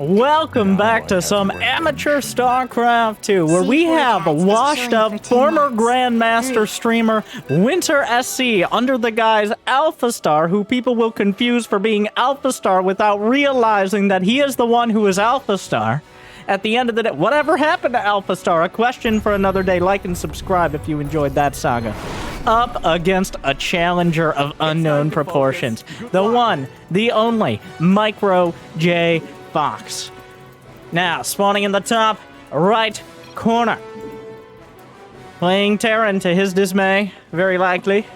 Welcome back to some amateur Starcraft 2, where we have a washed-up former Grandmaster streamer, WinterSC, under the guise Alpha Star, who people will confuse for being Alpha Star without realizing that he is the one who is Alpha Star. At the end of the day, whatever happened to Alpha Star? A question for another day. Like and subscribe if you enjoyed that saga. Up against a challenger of unknown proportions. The one, the only, MicroJFox. Now, spawning in the top right corner. Playing Terran to his dismay, very likely.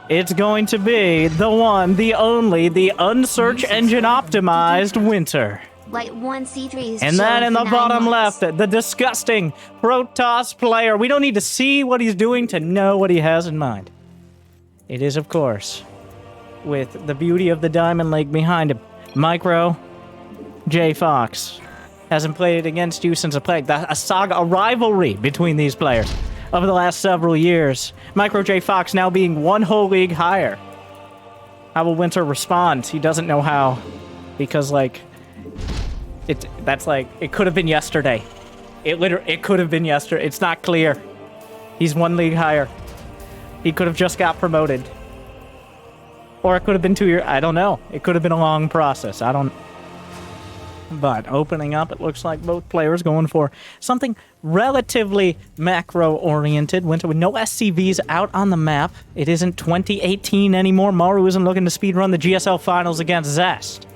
It's going to be the one, the only, the unsearch engine optimized Winter. Light 1C3 and then in the bottom left, the disgusting Protoss player. We don't need to see what he's doing to know what he has in mind. It is, of course, with the beauty of the diamond leg behind him, MicroJFox. Hasn't played against you since a saga, a rivalry between these players over the last several years. MicroJFox now being one whole league higher. How will Winter respond? He doesn't know how, because, like, it could have been yesterday. It could have been yesterday. It's not clear. He's one league higher. He could have just got promoted. Or it could have been 2 years. I don't know. It could have been a long process. But opening up, it looks like both players going for something relatively macro-oriented. Winter with no SCVs out on the map. It isn't 2018 anymore. Maru isn't looking to speedrun the GSL finals against Zest.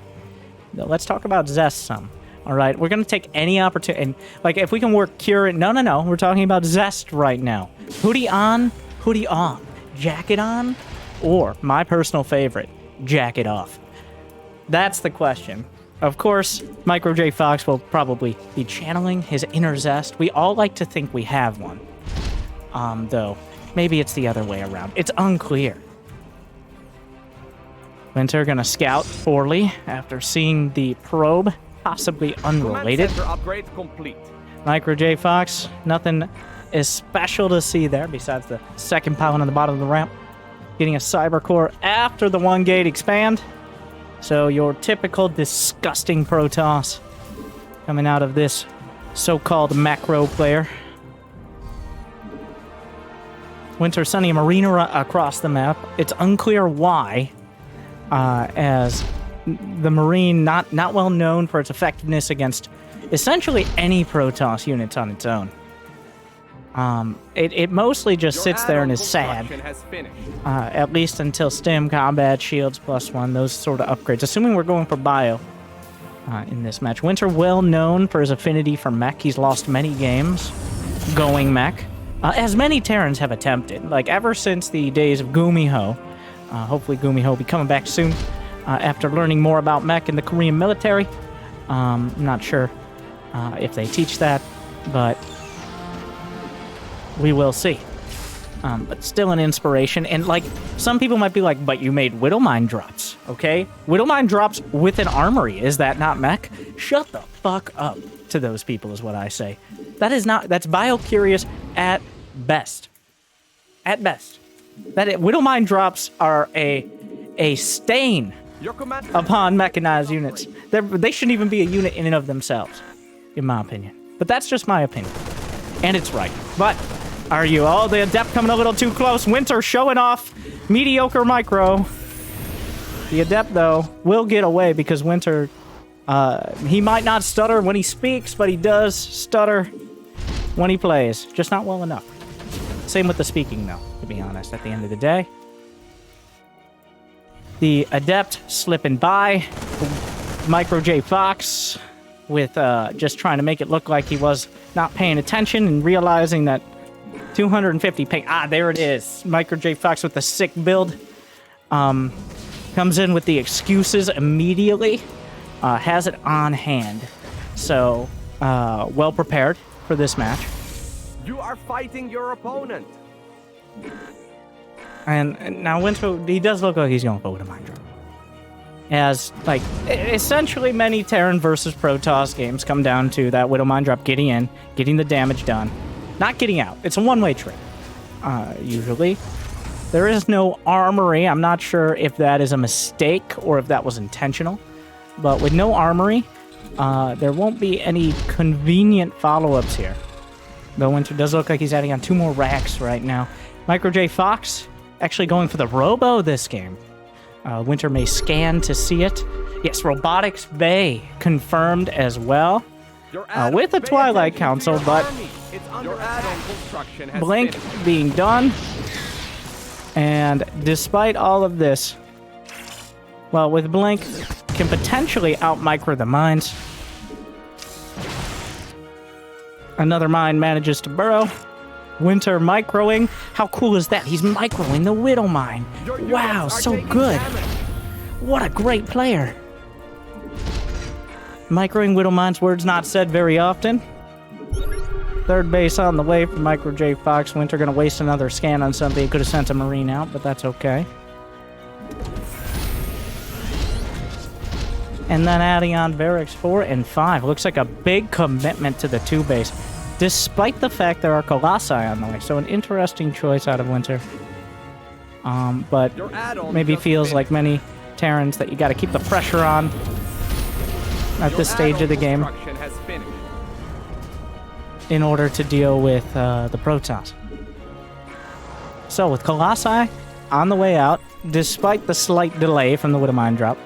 Now, let's talk about Zest some. All right, we're going to take any opportunity. And, like, if we can work Cure... No. We're talking about Zest right now. Hoodie on, hoodie off. Jacket on, or, my personal favorite, jacket off. That's the question. Of course, MicroJFox will probably be channeling his inner Zest. We all like to think we have one. Though, maybe it's the other way around. It's unclear. Winter gonna scout poorly after seeing the probe, possibly unrelated. Upgrade complete. MicroJFox, nothing is special to see there besides the second pylon on the bottom of the ramp. Getting a cyber core after the one gate expand. So your typical disgusting Protoss coming out of this so-called macro player. Winter sending a marina across the map. It's unclear why. As the Marine, not well known for its effectiveness against essentially any Protoss units on its own. It mostly just sits there and is sad. At least until Stim, Combat, Shields, +1, those sort of upgrades. Assuming we're going for Bio in this match. Winter, well known for his affinity for mech. He's lost many games going mech. As many Terrans have attempted. Like, ever since the days of Gumiho. Hopefully Gumiho will be coming back soon after learning more about mech in the Korean military. I'm not sure if they teach that, but we will see. But still an inspiration. And, like, some people might be like, but you made Widowmine drops, okay? Widowmine drops with an armory. Is that not mech? Shut the fuck up to those people is what I say. That's bio-curious at best. At best. Widowmine drops are a stain upon mechanized units. They shouldn't even be a unit in and of themselves, in my opinion. But that's just my opinion. And it's right. But are you? Oh, the Adept coming a little too close. Winter showing off mediocre micro. The Adept, though, will get away because Winter, he might not stutter when he speaks, but he does stutter when he plays. Just not well enough. Same with the speaking, though, to be honest, at the end of the day. The Adept slipping by. MicroJFox with just trying to make it look like he was not paying attention and realizing that 250 ping. There it is. MicroJFox with the sick build. Comes in with the excuses immediately. Has it on hand. So, well prepared for this match. You are fighting your opponent. And now Winter, he does look like he's going for Widowmine drop. As, like, essentially many Terran versus Protoss games come down to that Widowmine drop getting in, getting the damage done, not getting out. It's a one-way trip, usually. There is no armory. I'm not sure if that is a mistake or if that was intentional. But with no armory, there won't be any convenient follow-ups here. Though Winter does look like he's adding on 2 more racks right now. MicroJFox actually going for the Robo this game. Winter may scan to see it. Yes, Robotics Bay confirmed as well. With a Twilight Council, but Blink being done. And despite all of this, well, with Blink, can potentially out-micro the mines. Another mine manages to burrow. Winter microing. How cool is that? He's microing the Widow mine. Wow, so good. What a great player. Microing Widow mines, words not said very often. Third base on the way for MicroJFox. Winter gonna waste another scan on something. He could have sent a Marine out, but that's okay. And then adding on Barracks 4 and 5. Looks like a big commitment to the 2 base, despite the fact there are Colossi on the way. So an interesting choice out of Winter. But maybe feels like many Terrans that you got to keep the pressure on at this stage of the game in order to deal with the Protoss. So with Colossi on the way out, despite the slight delay from the Widowmine drop,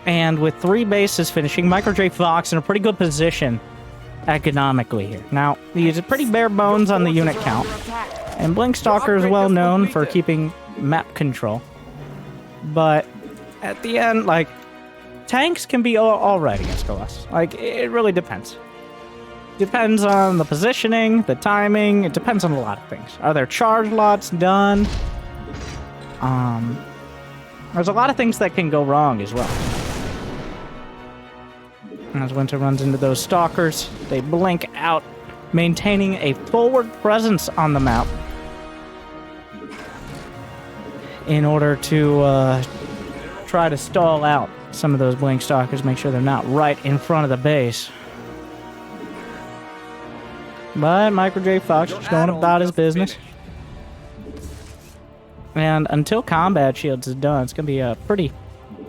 and with 3 bases finishing, MicroJFox in a pretty good position economically here. Now, he's pretty bare bones on the unit count, and Blinkstalker is well known for keeping map control. But at the end, like, tanks can be all right against Colossus. Like, it really depends. Depends on the positioning, the timing. It depends on a lot of things. Are there charge lots done? There's a lot of things that can go wrong as well. As Winter runs into those stalkers, they blink out, maintaining a forward presence on the map in order to try to stall out some of those blink stalkers, make sure they're not right in front of the base. But MicroJFox is going about his business. And until combat shields is done, it's going to be a pretty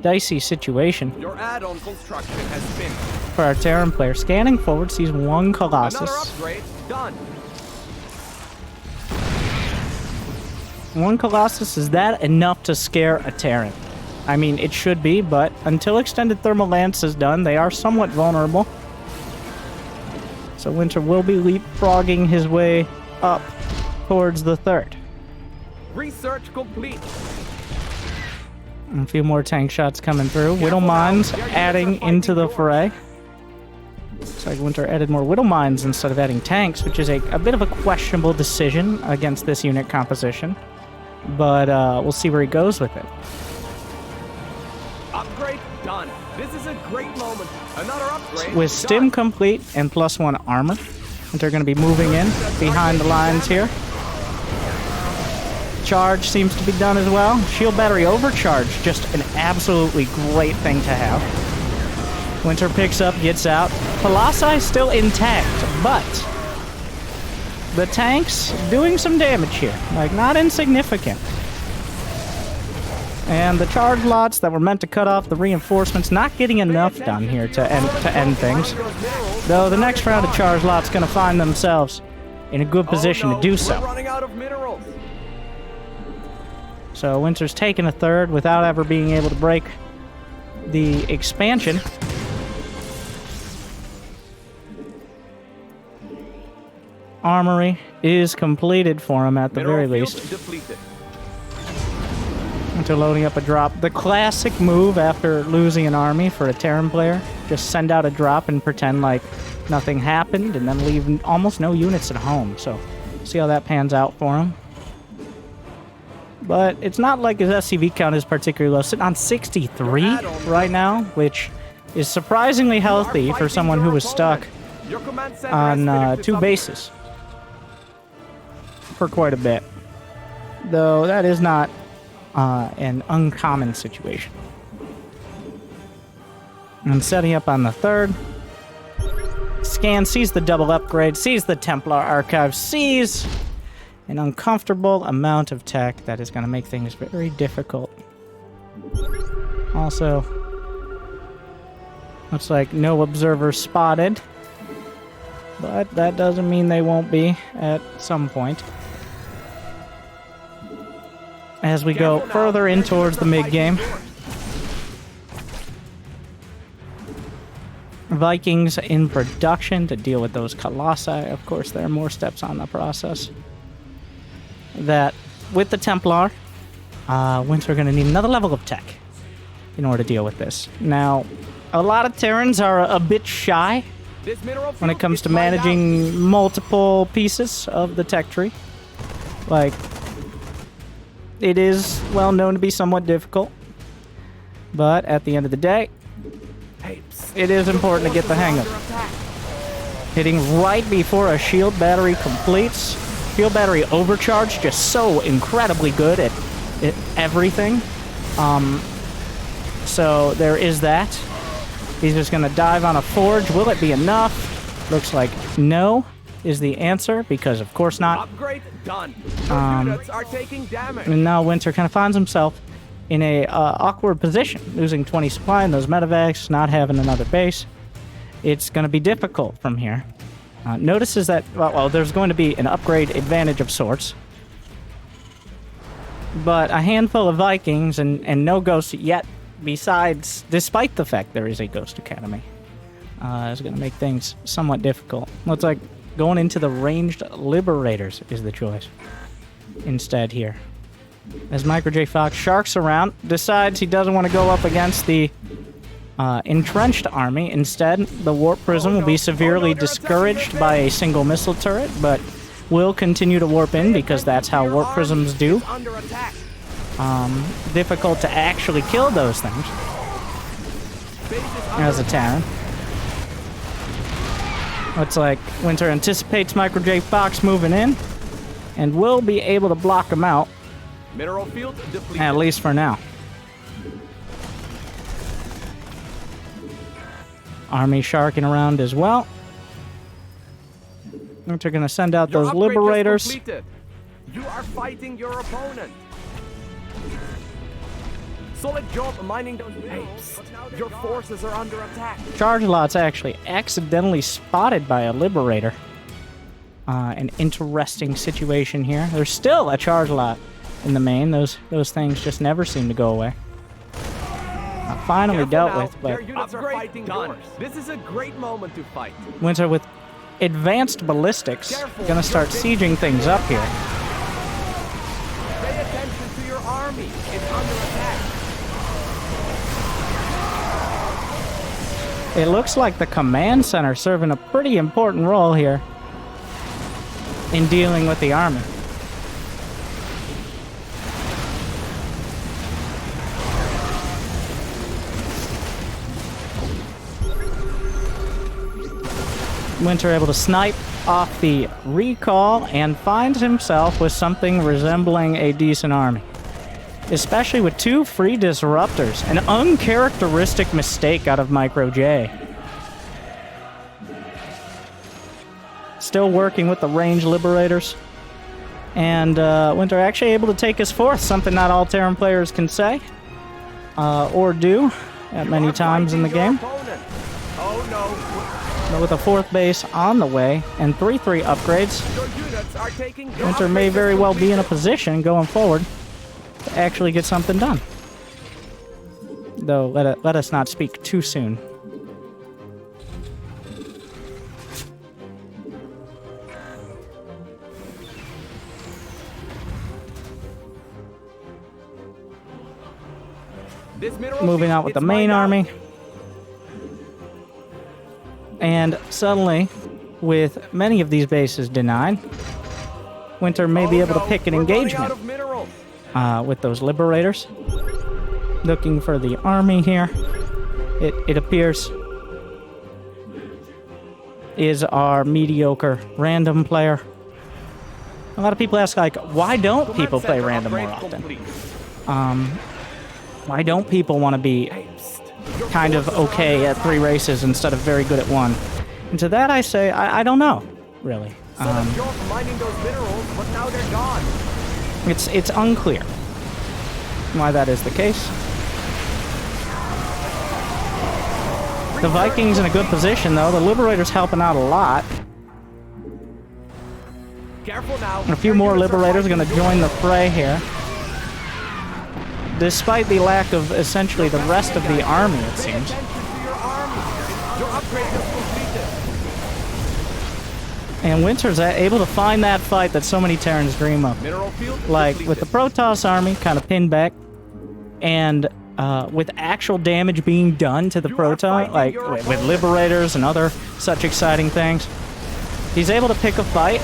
dicey situation Your add-on construction has finished. for our Terran player. Scanning forward, sees 1 Colossus. Another upgrade done. 1 Colossus, is that enough to scare a Terran? I mean, it should be, but until Extended Thermal Lance is done, they are somewhat vulnerable. So Winter will be leapfrogging his way up towards the 3rd. Research complete. A few more tank shots coming through. Widow Mines adding into the fray. Looks like Winter added more Widow Mines instead of adding tanks, which is a bit of a questionable decision against this unit composition. But we'll see where he goes with it. Upgrade done. This is a great moment. Another upgrade. With stim done. complete and +1 armor, Winter going to be moving in behind the lines here. Charge seems to be done as well. Shield battery overcharge, just an absolutely great thing to have. Winter picks up, gets out. Colossi still intact, but the tanks doing some damage here. Like, not insignificant. And the charge lots that were meant to cut off the reinforcements not getting enough done here to end things. Though the next round of charge lots going to find themselves in a good position to do so. We're running out of minerals. So Winter's taken a 3rd without ever being able to break the expansion. Armory is completed for him at the very least. Depleted. Winter loading up a drop. The classic move after losing an army for a Terran player. Just send out a drop and pretend like nothing happened and then leave almost no units at home. So see how that pans out for him. But it's not like his SCV count is particularly low. Sitting on 63 right now, which is surprisingly healthy for someone who was stuck on 2 bases for quite a bit. Though that is not an uncommon situation. And setting up on the 3rd. Scan, sees the double upgrade, sees the Templar archive, sees an uncomfortable amount of tech that is going to make things very difficult. Also, Looks like no observers spotted. But that doesn't mean they won't be at some point. As we go further in towards the mid-game. Vikings in production to deal with those colossi. Of course, there are more steps on the process. That, with the Templar, Winter are going to need another level of tech in order to deal with this. Now, a lot of Terrans are a bit shy when it comes to managing multiple pieces of the tech tree. Like, it is well known to be somewhat difficult. But at the end of the day, it is important to get the hang of it. Hitting right before a shield battery completes. Shield battery overcharge, just so incredibly good at everything. So there is that. He's just going to dive on a forge. Will it be enough? Looks like no is the answer, because of course not. Upgrade done. Your units are taking damage. And now Winter kind of finds himself in a awkward position, losing 20 supply in those medevacs, not having another base. It's going to be difficult from here. Notices that, well, there's going to be an upgrade advantage of sorts. But a handful of Vikings and no ghosts yet, despite the fact there is a Ghost Academy, is going to make things somewhat difficult. Looks like going into the ranged Liberators is the choice instead here. As MicroJFox sharks around, decides he doesn't want to go up against the entrenched army. Instead, the Warp Prism will be severely discouraged by a single missile turret, but will continue to warp in because that's how Warp Prisms do. Difficult to actually kill those things as a Terran. Looks like Winter anticipates MicroJFox moving in and will be able to block him out. Mineral field depleted. At least for now. Army sharking around as well. They're going to send out those Liberators. You are fighting your opponent. Solid job mining those minerals. Your forces are under attack. Charge Lot's actually accidentally spotted by a Liberator. An interesting situation here. There's still a Charge Lot in the main. Those things just never seem to go away. Finally dealt with, but their units are fighting yours. This is a great moment to fight. Winter with advanced ballistics gonna start sieging things up here. Pay attention to your army. It's under attack. It looks like the command center serving a pretty important role here in dealing with the army. Winter able to snipe off the recall and finds himself with something resembling a decent army. Especially with 2 free disruptors. An uncharacteristic mistake out of MicroJ. Still working with the range Liberators. And Winter actually able to take his 4th, something not all Terran players can say. Or do at many times in the game. Oh no. But with a 4th base on the way and 3/3 upgrades, Winter may very well be in a position going forward to actually get something done. Though, let us not speak too soon. Moving out with the main army. And suddenly, with many of these bases denied, Winter may be able to pick an engagement with those Liberators. Looking for the army here. It appears is our mediocre random player. A lot of people ask, like, why don't people play random more often? Why don't people want to be kind of okay at 3 races instead of very good at 1? And to that I say, I don't know, really. Mining those minerals, but now they're gone. It's unclear why that is the case. The Vikings in a good position, though. The Liberators helping out a lot. Careful now. And a few more Liberators are going to join the fray here. Despite the lack of essentially the rest of the army, it seems. Your upgrade is completed. And Winter's able to find that fight that so many Terrans dream of. Mineral field Like, completed. with the Protoss army kind of pinned back, and with actual damage being done to the Protoss, like with Liberators and other such exciting things, he's able to pick a fight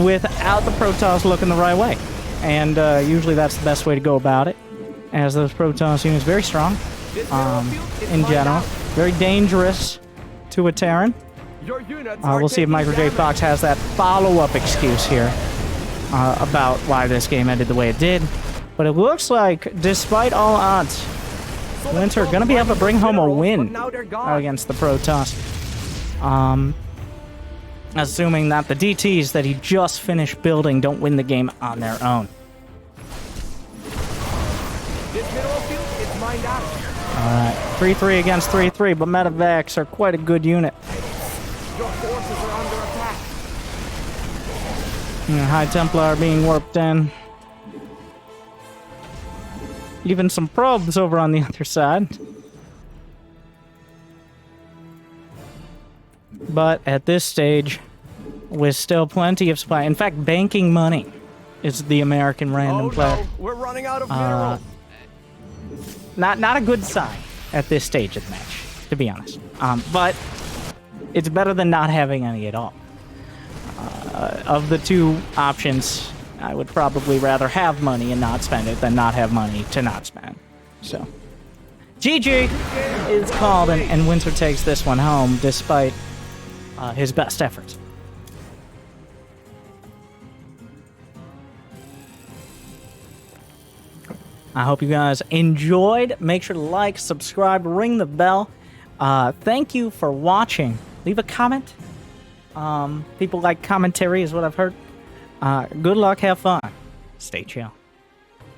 without the Protoss looking the right way. And usually that's the best way to go about it, as those Protoss units very strong in general. Very dangerous to a Terran. Your units are We'll see if taking MicroJFox damage. has that follow-up excuse here about why this game ended the way it did. But it looks like, despite all odds, Winter going to be able to bring home a win against the Protoss. Assuming that the DTs that he just finished building don't win the game on their own. This mineral field is mined out. Alright, 3-3 against 3-3, but Medivacs are quite a good unit. Your forces are under attack. High Templar being warped in. Even some probes over on the other side. But at this stage, with still plenty of supply, in fact, banking money is the American random Oh player. no, we're running out of minerals. Not a good sign at this stage of the match, to be honest. But it's better than not having any at all. Of the two options, I would probably rather have money and not spend it than not have money to not spend. So, GG is called, and Winter takes this one home despite his best efforts. I hope you guys enjoyed. Make sure to like, subscribe, ring the bell. Thank you for watching. Leave a comment. People like commentary is what I've heard. Good luck, have fun. Stay chill.